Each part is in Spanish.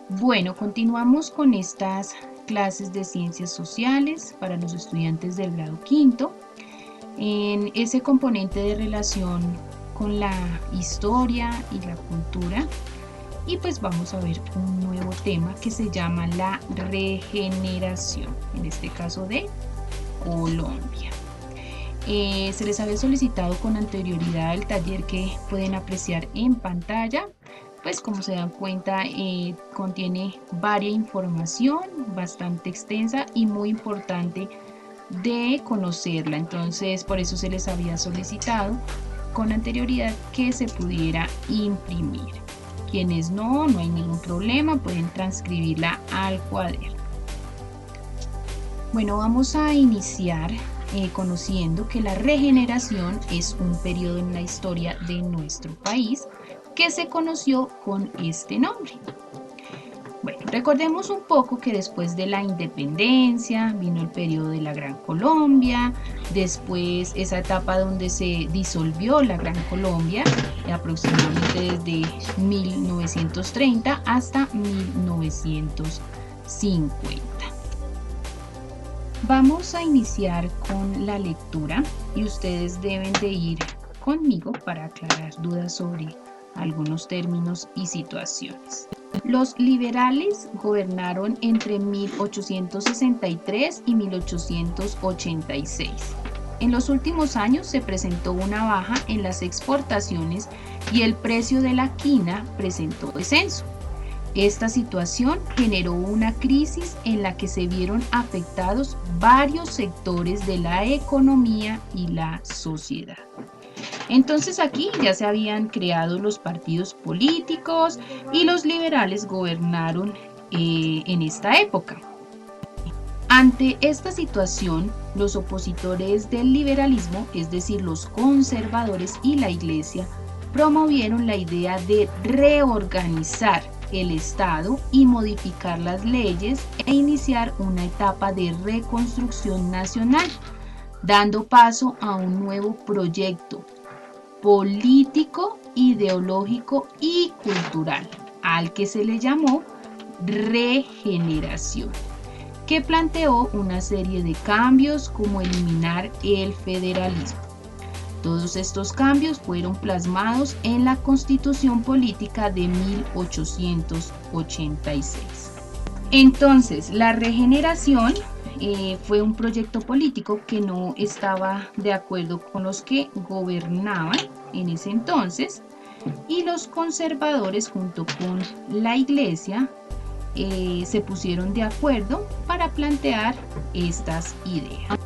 Bueno, continuamos con estas clases de ciencias sociales para los estudiantes del grado quinto. En ese componente de relación con la historia y la cultura. Y pues vamos a ver un nuevo tema que se llama la regeneración, en este caso de Colombia. Se les había solicitado con anterioridad el taller que pueden apreciar en pantalla. Pues como se dan cuenta, contiene varia información bastante extensa y muy importante de conocerla. Entonces, por eso se les había solicitado con anterioridad que se pudiera imprimir. Quienes no hay ningún problema, pueden transcribirla al cuaderno. Bueno, vamos a iniciar conociendo que la regeneración es un periodo en la historia de nuestro país que se conoció con este nombre. Bueno, recordemos un poco que después de la independencia vino el periodo de la Gran Colombia, después esa etapa donde se disolvió la Gran Colombia, aproximadamente desde 1930 hasta 1950. Vamos a iniciar con la lectura y ustedes deben de ir conmigo para aclarar dudas sobre algunos términos y situaciones. Los liberales gobernaron entre 1863 y 1886. En los últimos años se presentó una baja en las exportaciones y el precio de la quina presentó descenso. Esta situación generó una crisis en la que se vieron afectados varios sectores de la economía y la sociedad. Entonces aquí ya se habían creado los partidos políticos y los liberales gobernaron en esta época. Ante esta situación, los opositores del liberalismo, es decir, los conservadores y la Iglesia, promovieron la idea de reorganizar el Estado y modificar las leyes e iniciar una etapa de reconstrucción nacional, dando paso a un nuevo proyecto político, ideológico y cultural, al que se le llamó regeneración, que planteó una serie de cambios como eliminar el federalismo. Todos estos cambios fueron plasmados en la Constitución Política de 1886. Entonces, la regeneración fue un proyecto político que no estaba de acuerdo con los que gobernaban en ese entonces, y los conservadores junto con la Iglesia se pusieron de acuerdo para plantear estas ideas.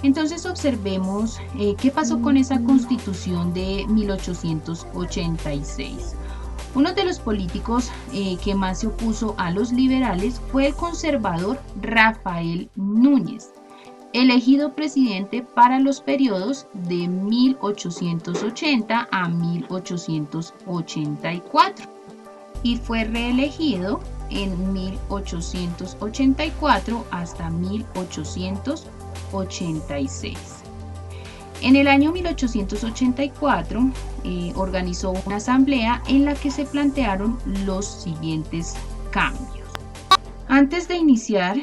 Entonces observemos qué pasó con esa Constitución de 1886. Uno de los políticos que más se opuso a los liberales fue el conservador Rafael Núñez, elegido presidente para los periodos de 1880 a 1884 y fue reelegido en 1884 hasta 1886. En el año 1884 organizó una asamblea en la que se plantearon los siguientes cambios. Antes de iniciar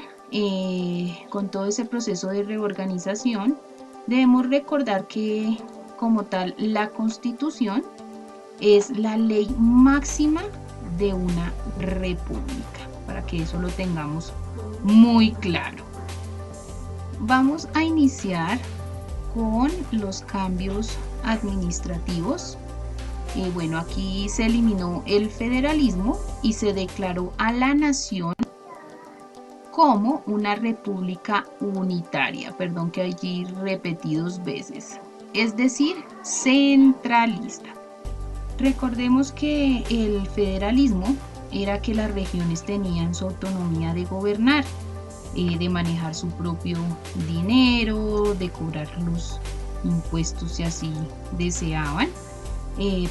con todo ese proceso de reorganización, debemos recordar que como tal la Constitución es la ley máxima de una república, para que eso lo tengamos muy claro. Vamos a iniciar con los cambios administrativos. Bueno, aquí se eliminó el federalismo y se declaró a la nación como una república unitaria, perdón que allí repetí 2 veces, es decir, centralista. Recordemos que el federalismo era que las regiones tenían su autonomía de gobernar, de manejar su propio dinero, de cobrar los impuestos si así deseaban.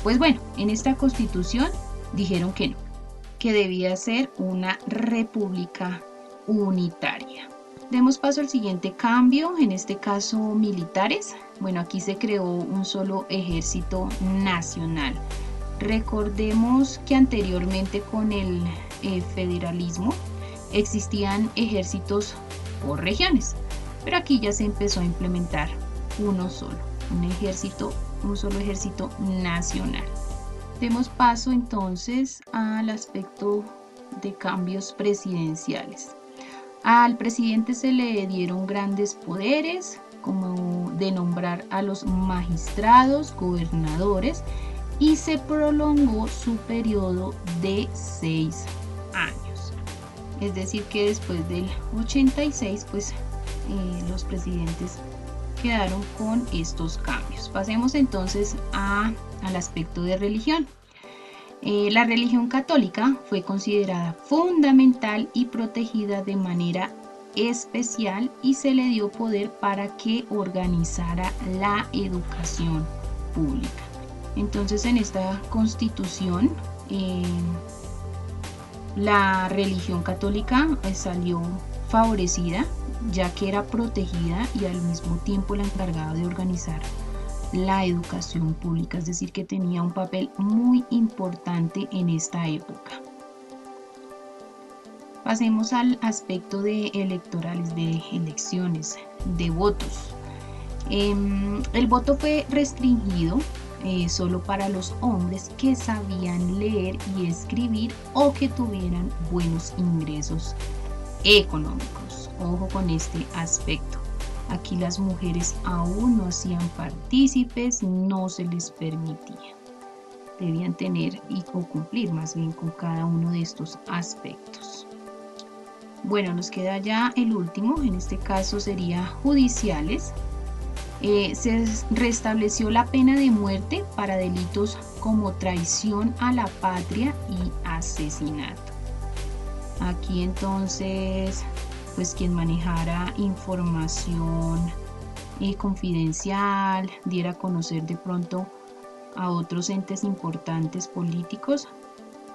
Pues bueno, en esta constitución dijeron que no, que debía ser una república unitaria. Demos paso al siguiente cambio, en este caso militares. Bueno, aquí se creó un solo ejército nacional Recordemos que anteriormente con el federalismo existían ejércitos por regiones, pero aquí ya se empezó a implementar uno solo, un solo ejército nacional. Demos paso entonces al aspecto de cambios presidenciales. Al presidente se le dieron grandes poderes, como de nombrar a los magistrados, gobernadores, y se prolongó su periodo de 6 años. Es decir, que después del 86, pues los presidentes quedaron con estos cambios. Pasemos entonces al aspecto de religión. La religión católica fue considerada fundamental y protegida de manera especial y se le dio poder para que organizara la educación pública. Entonces, en esta constitución, la religión católica salió favorecida, ya que era protegida y al mismo tiempo la encargada de organizar la educación pública, es decir, que tenía un papel muy importante en esta época. Pasemos al aspecto de electorales, de elecciones, de votos. El voto fue restringido solo para los hombres que sabían leer y escribir o que tuvieran buenos ingresos económicos. Ojo con este aspecto. Aquí las mujeres aún no hacían partícipes, no se les permitía. Debían tener o cumplir más bien con cada uno de estos aspectos. Bueno, nos queda ya el último, en este caso sería judiciales. Se restableció la pena de muerte para delitos como traición a la patria y asesinato. Aquí entonces, pues quien manejara información confidencial, diera a conocer de pronto a otros entes importantes políticos,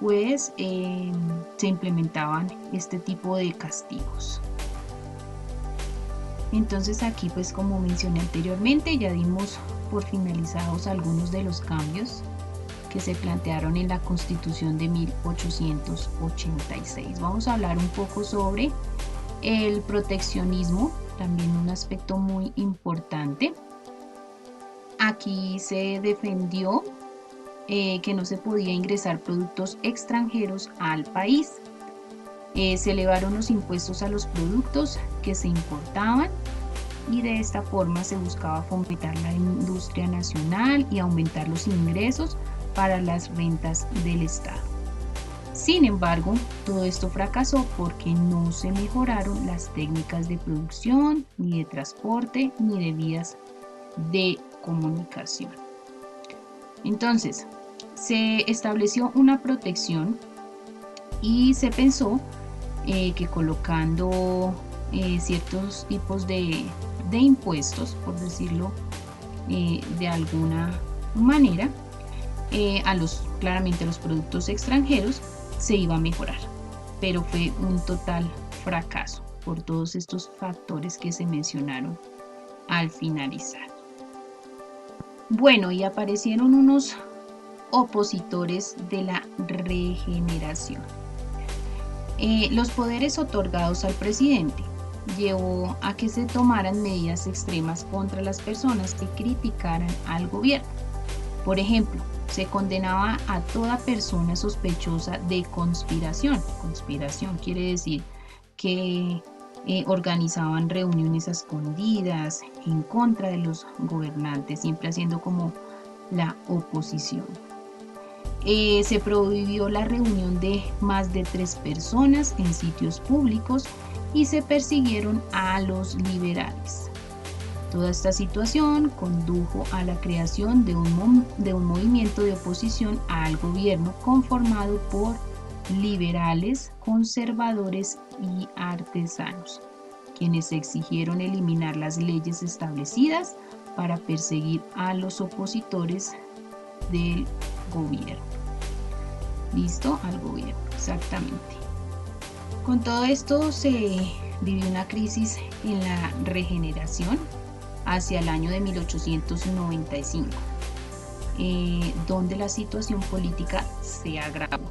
pues se implementaban este tipo de castigos. Entonces aquí, pues como mencioné anteriormente, ya dimos por finalizados algunos de los cambios que se plantearon en la Constitución de 1886. Vamos a hablar un poco sobre el proteccionismo, también un aspecto muy importante. Aquí se defendió que no se podía ingresar productos extranjeros al país. Se elevaron los impuestos a los productos que se importaban y de esta forma se buscaba fomentar la industria nacional y aumentar los ingresos para las rentas del Estado. Sin embargo, todo esto fracasó porque no se mejoraron las técnicas de producción, ni de transporte, ni de vías de comunicación. Entonces, se estableció una protección y se pensó que colocando ciertos tipos de impuestos, por decirlo de alguna manera, claramente a los productos extranjeros, se iba a mejorar, pero fue un total fracaso por todos estos factores que se mencionaron al finalizar. Bueno, y aparecieron unos opositores de la regeneración. Los poderes otorgados al presidente llevó a que se tomaran medidas extremas contra las personas que criticaran al gobierno. Por ejemplo, se condenaba a toda persona sospechosa de conspiración. Conspiración quiere decir que organizaban reuniones a escondidas en contra de los gobernantes, siempre haciendo como la oposición. Se prohibió la reunión de más de 3 personas en sitios públicos y se persiguieron a los liberales. Toda esta situación condujo a la creación de un movimiento de oposición al gobierno conformado por liberales, conservadores y artesanos, quienes exigieron eliminar las leyes establecidas para perseguir a los opositores del gobierno. ¿Listo? Al gobierno, exactamente. Con todo esto se vivió una crisis en la regeneración hacia el año de 1895. donde la situación política se agravó.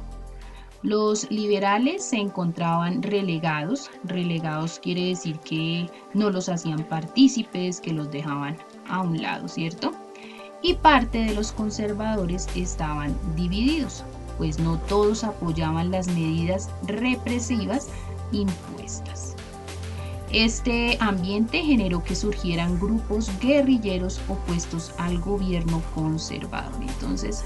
Los liberales se encontraban relegados. Relegados quiere decir que no los hacían partícipes, que los dejaban a un lado, ¿cierto? Y parte de los conservadores estaban divididos, pues no todos apoyaban las medidas represivas impuestas. Este ambiente generó que surgieran grupos guerrilleros opuestos al gobierno conservador. Entonces,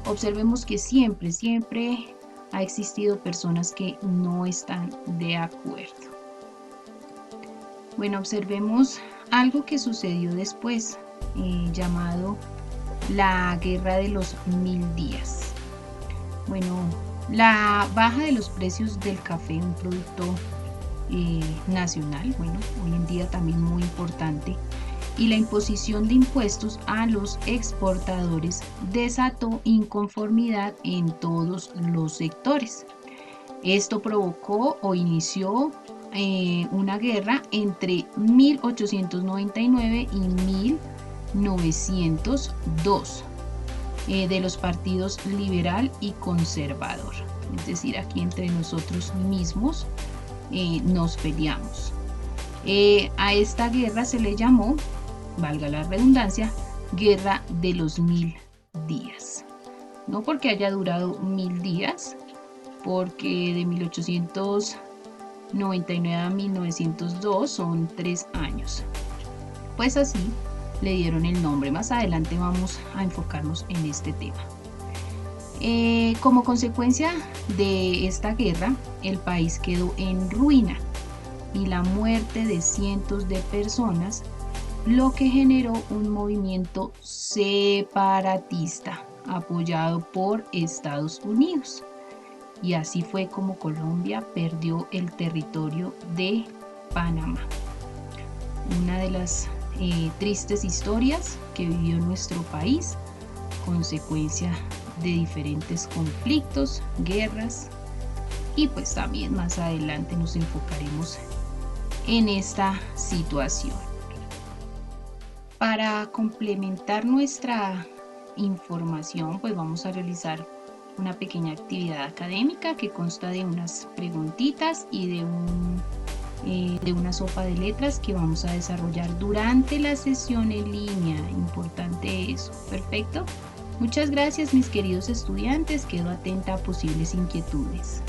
observemos que siempre ha existido personas que no están de acuerdo. Bueno, observemos algo que sucedió después, llamado la Guerra de los 1000 días. Bueno, la baja de los precios del café, un producto nacional, bueno, hoy en día también muy importante, y la imposición de impuestos a los exportadores desató inconformidad en todos los sectores. Esto provocó o inició una guerra entre 1899 y 1902 de los partidos liberal y conservador. Es decir, aquí entre nosotros mismos nos peleamos. A esta guerra se le llamó, valga la redundancia, Guerra de los 1000 días. No porque haya durado 1000 días, porque de 1899 a 1902 son 3 años. Pues así le dieron el nombre. Más adelante vamos a enfocarnos en este tema. Como consecuencia de esta guerra, el país quedó en ruina y la muerte de cientos de personas, lo que generó un movimiento separatista apoyado por Estados Unidos. Y así fue como Colombia perdió el territorio de Panamá. Una de las tristes historias que vivió nuestro país, consecuencia de diferentes conflictos, guerras, y pues también más adelante nos enfocaremos en esta situación. Para complementar nuestra información, pues vamos a realizar una pequeña actividad académica que consta de unas preguntitas y de una sopa de letras que vamos a desarrollar durante la sesión en línea. Importante eso. Perfecto. Muchas gracias, mis queridos estudiantes. Quedo atenta a posibles inquietudes.